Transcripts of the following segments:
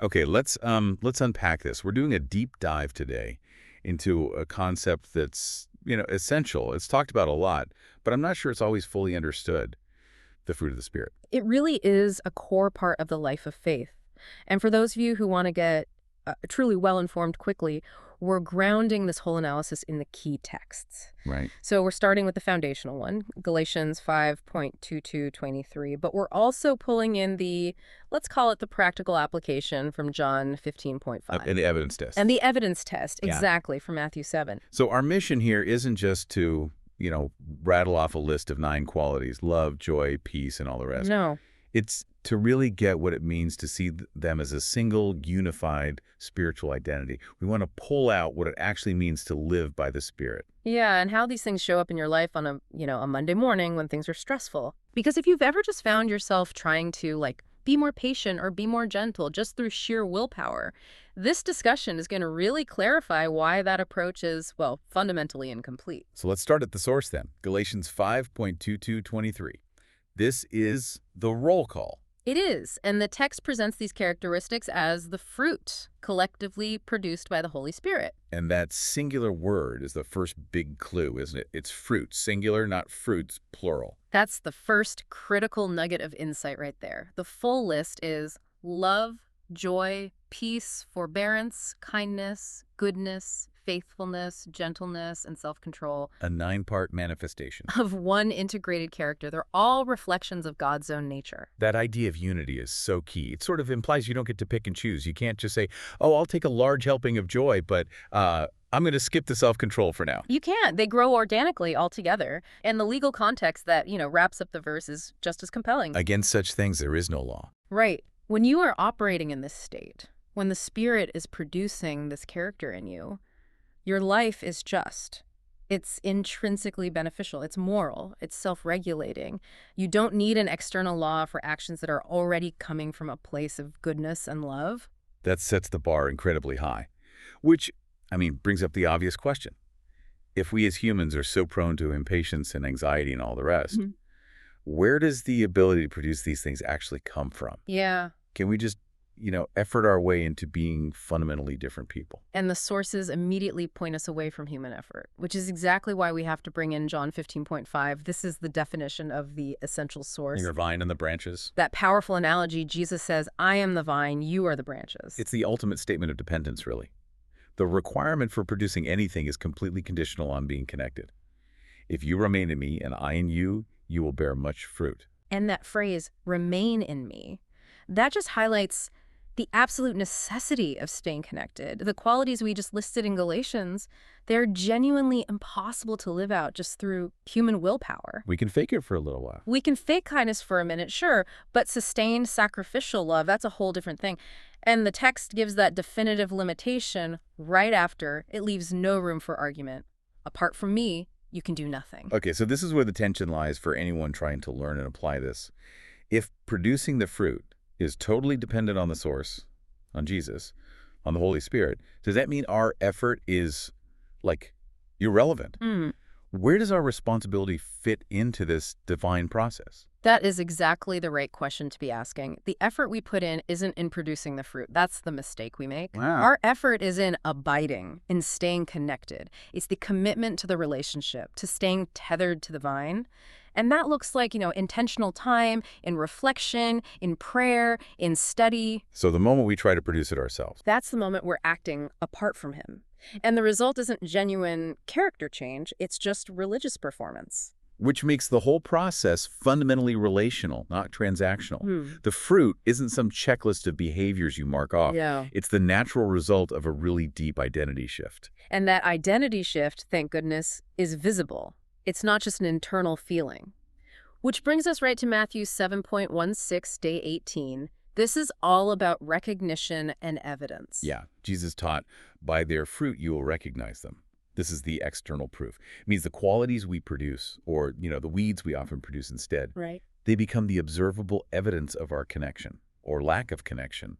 Okay, let's unpack this. We're doing a deep dive today into a concept that's, essential. It's talked about a lot, but I'm not sure it's always fully understood, the fruit of the Spirit. It really is a core part of the life of faith. And for those of you who want to get truly well-informed quickly, we're grounding this whole analysis in the key texts. Right. So we're starting with the foundational one, Galatians 5:22-23, but we're also pulling in let's call it the practical application from John 15:5. And the evidence test. And the evidence test, Yeah. exactly, from Matthew 7. So our mission here isn't just to, rattle off a list of 9 qualities, love, joy, peace, and all the rest. No. It's to really get what it means to see them as a single, unified spiritual identity. We want to pull out what it actually means to live by the Spirit. Yeah, and how these things show up in your life on a Monday morning when things are stressful. Because if you've ever just found yourself trying to, be more patient or be more gentle just through sheer willpower, this discussion is going to really clarify why that approach is, well, fundamentally incomplete. So let's start at the source then. Galatians 5:22-23. This is the roll call. It is, and the text presents these characteristics as the fruit collectively produced by the Holy Spirit. And that singular word is the first big clue, isn't it? It's fruit, singular, not fruits, plural. That's the first critical nugget of insight right there. The full list is love, joy, peace, forbearance, kindness, goodness, faithfulness, gentleness, and self-control. A 9-part manifestation. Of one integrated character. They're all reflections of God's own nature. That idea of unity is so key. It sort of implies you don't get to pick and choose. You can't just say, oh, I'll take a large helping of joy, but I'm going to skip the self-control for now. You can't. They grow organically all together. And the legal context that, wraps up the verse is just as compelling. Against such things, there is no law. Right. When you are operating in this state, when the Spirit is producing this character in you, your life is just. It's intrinsically beneficial. It's moral. It's self-regulating. You don't need an external law for actions that are already coming from a place of goodness and love. That sets the bar incredibly high, which, brings up the obvious question. If we as humans are so prone to impatience and anxiety and all the rest, where does the ability to produce these things actually come from? Yeah. Can we just, effort our way into being fundamentally different people? And the sources immediately point us away from human effort, which is exactly why we have to bring in John 15:5. This is the definition of the essential source. Your vine and the branches. That powerful analogy, Jesus says, I am the vine, you are the branches. It's the ultimate statement of dependence, really. The requirement for producing anything is completely conditional on being connected. If you remain in me and I in you, you will bear much fruit. And that phrase, remain in me, that just highlights the absolute necessity of staying connected. The qualities we just listed in Galatians, they're genuinely impossible to live out just through human willpower. We can fake it for a little while. We can fake kindness for a minute, sure, but sustained sacrificial love, that's a whole different thing. And the text gives that definitive limitation right after. It leaves no room for argument. Apart from me, you can do nothing. Okay, so this is where the tension lies for anyone trying to learn and apply this. If producing the fruit is totally dependent on the source, on Jesus, on the Holy Spirit, does that mean our effort is, irrelevant? Where does our responsibility fit into this divine process? That is exactly the right question to be asking. The effort we put in isn't in producing the fruit. That's the mistake we make. Wow. Our effort is in abiding, in staying connected. It's the commitment to the relationship, to staying tethered to the vine. And that looks like, intentional time, in reflection, in prayer, in study. So the moment we try to produce it ourselves. That's the moment we're acting apart from him. And the result isn't genuine character change. It's just religious performance. Which makes the whole process fundamentally relational, not transactional. The fruit isn't some checklist of behaviors you mark off. Yeah. It's the natural result of a really deep identity shift. And that identity shift, thank goodness, is visible. It's not just an internal feeling. Which brings us right to Matthew 7:16, day 18. This is all about recognition and evidence. Yeah, Jesus taught, by their fruit you will recognize them. This is the external proof. It means the qualities we produce, or, the weeds we often produce instead, Right. they become the observable evidence of our connection, or lack of connection,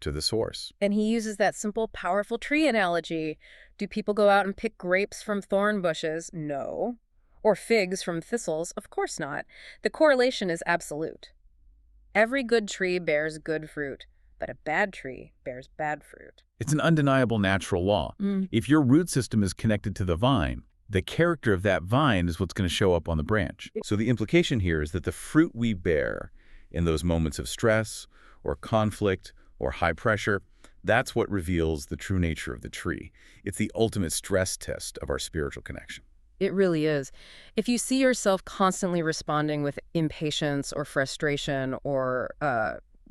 to the source. And he uses that simple, powerful tree analogy. Do people go out and pick grapes from thorn bushes? No. Or figs from thistles? Of course not. The correlation is absolute. Every good tree bears good fruit. but a bad tree bears bad fruit. It's an undeniable natural law. If your root system is connected to the vine, the character of that vine is what's going to show up on the branch. So the implication here is that the fruit we bear in those moments of stress or conflict or high pressure, that's what reveals the true nature of the tree. It's the ultimate stress test of our spiritual connection. It really is. If you see yourself constantly responding with impatience or frustration or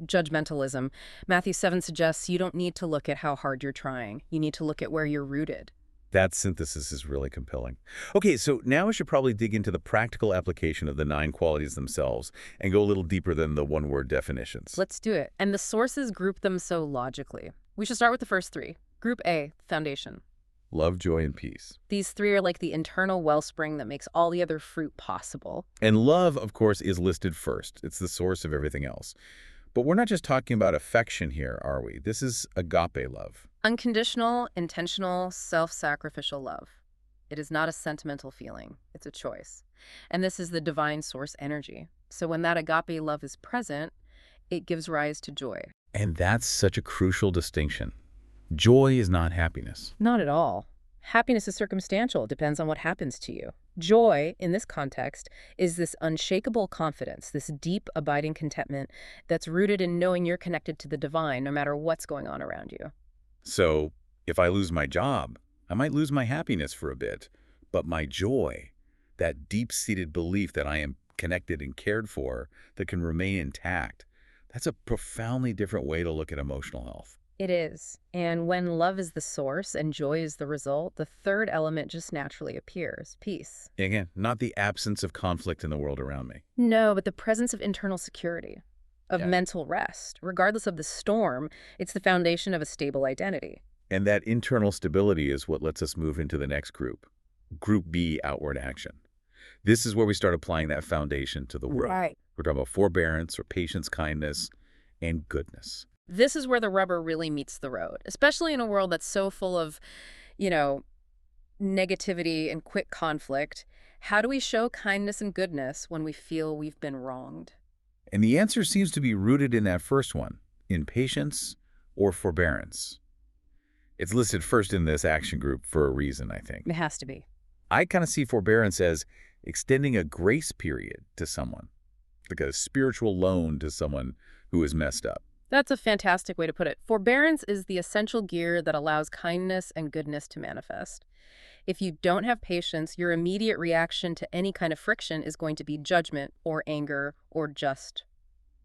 judgmentalism, Matthew 7 suggests you don't need to look at how hard you're trying. You need to look at where you're rooted. That synthesis is really compelling. Okay, so now we should probably dig into the practical application of the 9 qualities themselves and go a little deeper than the one-word definitions. Let's do it. And the sources group them so logically. We should start with the first 3. Group A, foundation. Love, joy, and peace. These 3 are like the internal wellspring that makes all the other fruit possible. And love, of course, is listed first. It's the source of everything else. But we're not just talking about affection here, are we? This is agape love. Unconditional, intentional, self-sacrificial love. It is not a sentimental feeling. It's a choice. And this is the divine source energy. So when that agape love is present, it gives rise to joy. And that's such a crucial distinction. Joy is not happiness. Not at all. Happiness is circumstantial. It depends on what happens to you. Joy, in this context, is this unshakable confidence, this deep, abiding contentment that's rooted in knowing you're connected to the divine no matter what's going on around you. So if I lose my job, I might lose my happiness for a bit. But my joy, that deep-seated belief that I am connected and cared for, that can remain intact, that's a profoundly different way to look at emotional health. It is. And when love is the source and joy is the result, the third element just naturally appears, peace. Again, not the absence of conflict in the world around me. No, but the presence of internal security, of Yeah. mental rest. Regardless of the storm, it's the foundation of a stable identity. And that internal stability is what lets us move into the next group, Group B, outward action. This is where we start applying that foundation to the world. Right. We're talking about forbearance or patience, kindness, and goodness. This is where the rubber really meets the road, especially in a world that's so full of, negativity and quick conflict. How do we show kindness and goodness when we feel we've been wronged? And the answer seems to be rooted in that first one, in patience or forbearance. It's listed first in this action group for a reason, I think. It has to be. I kind of see forbearance as extending a grace period to someone, like a spiritual loan to someone who is messed up. That's a fantastic way to put it. Forbearance is the essential gear that allows kindness and goodness to manifest. If you don't have patience, your immediate reaction to any kind of friction is going to be judgment or anger or just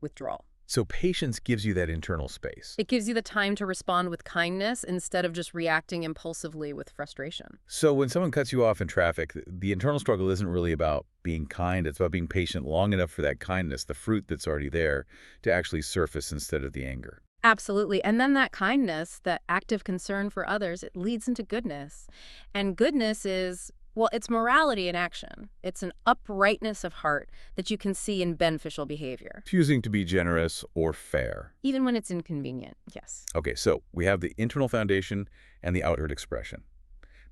withdrawal. So patience gives you that internal space. It gives you the time to respond with kindness instead of just reacting impulsively with frustration. So when someone cuts you off in traffic, the internal struggle isn't really about being kind. It's about being patient long enough for that kindness, the fruit that's already there, to actually surface instead of the anger. Absolutely. And then that kindness, that active concern for others, it leads into goodness. And goodness is, well, it's morality in action. It's an uprightness of heart that you can see in beneficial behavior. Choosing to be generous or fair. Even when it's inconvenient, yes. Okay, so we have the internal foundation and the outward expression.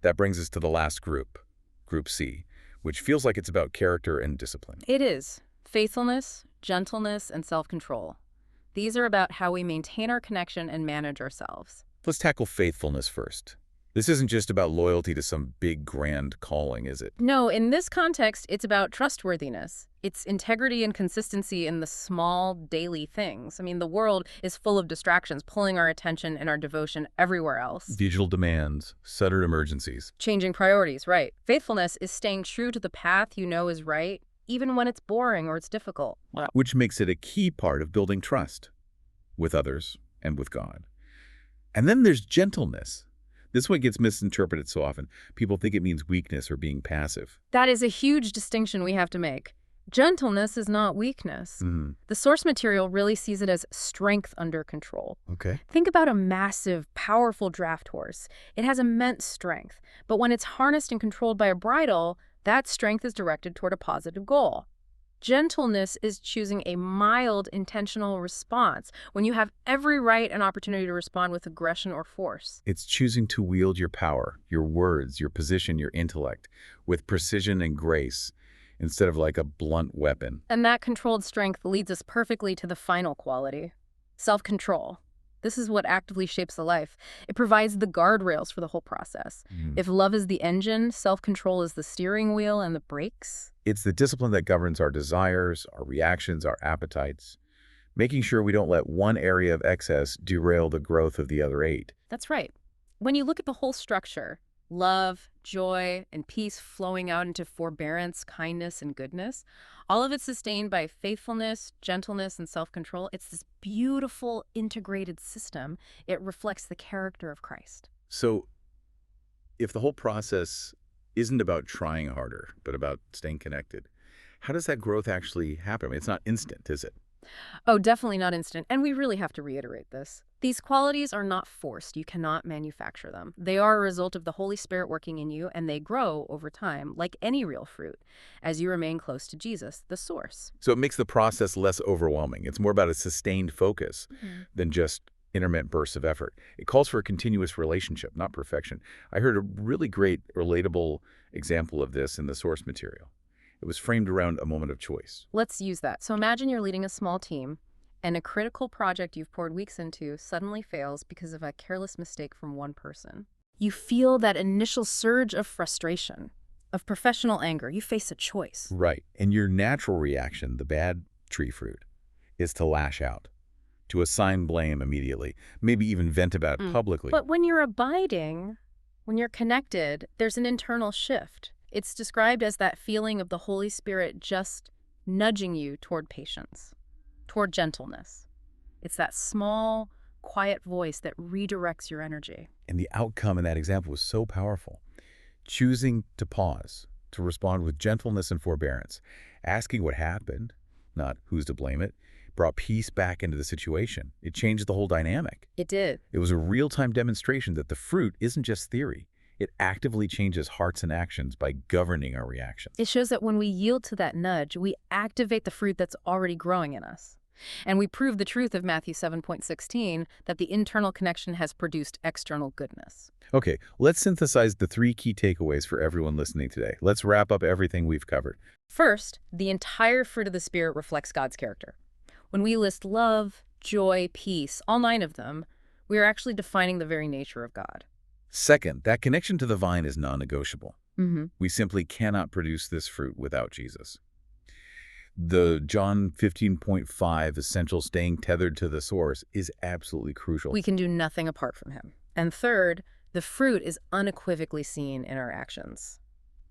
That brings us to the last group, Group C, which feels like it's about character and discipline. It is. Faithfulness, gentleness, and self-control. These are about how we maintain our connection and manage ourselves. Let's tackle faithfulness first. This isn't just about loyalty to some big, grand calling, is it? No, in this context, it's about trustworthiness. It's integrity and consistency in the small, daily things. I mean, the world is full of distractions, pulling our attention and our devotion everywhere else. Digital demands, sudden emergencies. Changing priorities, right. Faithfulness is staying true to the path you know is right, even when it's boring or it's difficult. Which makes it a key part of building trust with others and with God. And then there's gentleness. This one gets misinterpreted so often. People think it means weakness or being passive. That is a huge distinction we have to make. Gentleness is not weakness. The source material really sees it as strength under control. Okay. Think about a massive, powerful draft horse. It has immense strength, but when it's harnessed and controlled by a bridle, that strength is directed toward a positive goal. Gentleness is choosing a mild, intentional response when you have every right and opportunity to respond with aggression or force. It's choosing to wield your power, your words, your position, your intellect, with precision and grace, instead of like a blunt weapon. And that controlled strength leads us perfectly to the final quality, self-control. This is what actively shapes the life. It provides the guardrails for the whole process. Mm. If love is the engine, self-control is the steering wheel and the brakes. It's the discipline that governs our desires, our reactions, our appetites, making sure we don't let one area of excess derail the growth of the other 8. That's right. When you look at the whole structure, love, joy, and peace flowing out into forbearance, kindness, and goodness, all of it sustained by faithfulness, gentleness, and self-control. It's this beautiful integrated system. It reflects the character of Christ. So if the whole process isn't about trying harder, but about staying connected, how does that growth actually happen? I mean, it's not instant, is it? Oh, definitely not instant. And we really have to reiterate this. These qualities are not forced. You cannot manufacture them. They are a result of the Holy Spirit working in you, and they grow over time, like any real fruit, as you remain close to Jesus, the source. So it makes the process less overwhelming. It's more about a sustained focus than just intermittent bursts of effort. It calls for a continuous relationship, not perfection. I heard a really great, relatable example of this in the source material. It was framed around a moment of choice. Let's use that. So imagine you're leading a small team, and a critical project you've poured weeks into suddenly fails because of a careless mistake from one person. You feel that initial surge of frustration, of professional anger. You face a choice. Right. And your natural reaction, the bad tree fruit, is to lash out, to assign blame immediately, maybe even vent about it publicly. But when you're abiding, when you're connected, there's an internal shift. It's described as that feeling of the Holy Spirit just nudging you toward patience, toward gentleness. It's that small, quiet voice that redirects your energy. And the outcome in that example was so powerful. Choosing to pause, to respond with gentleness and forbearance, asking what happened, not who's to blame it, brought peace back into the situation. It changed the whole dynamic. It did. It was a real-time demonstration that the fruit isn't just theory. It actively changes hearts and actions by governing our reactions. It shows that when we yield to that nudge, we activate the fruit that's already growing in us. And we prove the truth of Matthew 7:16, that the internal connection has produced external goodness. Okay, let's synthesize the 3 key takeaways for everyone listening today. Let's wrap up everything we've covered. First, the entire fruit of the Spirit reflects God's character. When we list love, joy, peace, all 9 of them, we are actually defining the very nature of God. Second, that connection to the vine is non-negotiable. Mm-hmm. We simply cannot produce this fruit without Jesus. The John 15.5 essential staying tethered to the source is absolutely crucial. We can do nothing apart from him. And third, the fruit is unequivocally seen in our actions.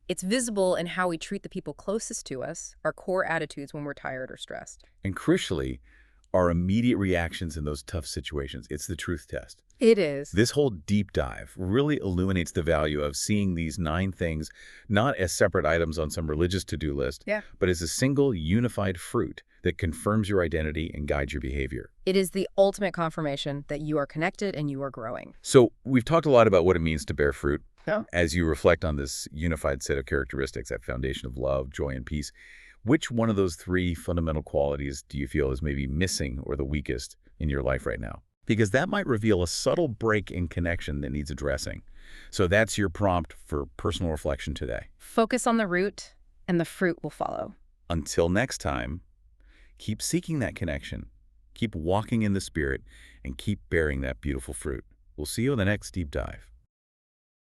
It's visible in how we treat the people closest to us, our core attitudes when we're tired or stressed. And crucially, our immediate reactions in those tough situations. It's the truth test. It is. This whole deep dive really illuminates the value of seeing these 9 things not as separate items on some religious to-do list, but as a single unified fruit that confirms your identity and guides your behavior. It is the ultimate confirmation that you are connected and you are growing. So we've talked a lot about what it means to bear fruit. Yeah. As you reflect on this unified set of characteristics, that foundation of love, joy, and peace, which one of those 3 fundamental qualities do you feel is maybe missing or the weakest in your life right now? Because that might reveal a subtle break in connection that needs addressing. So that's your prompt for personal reflection today. Focus on the root, and the fruit will follow. Until next time, keep seeking that connection, keep walking in the Spirit, and keep bearing that beautiful fruit. We'll see you in the next deep dive.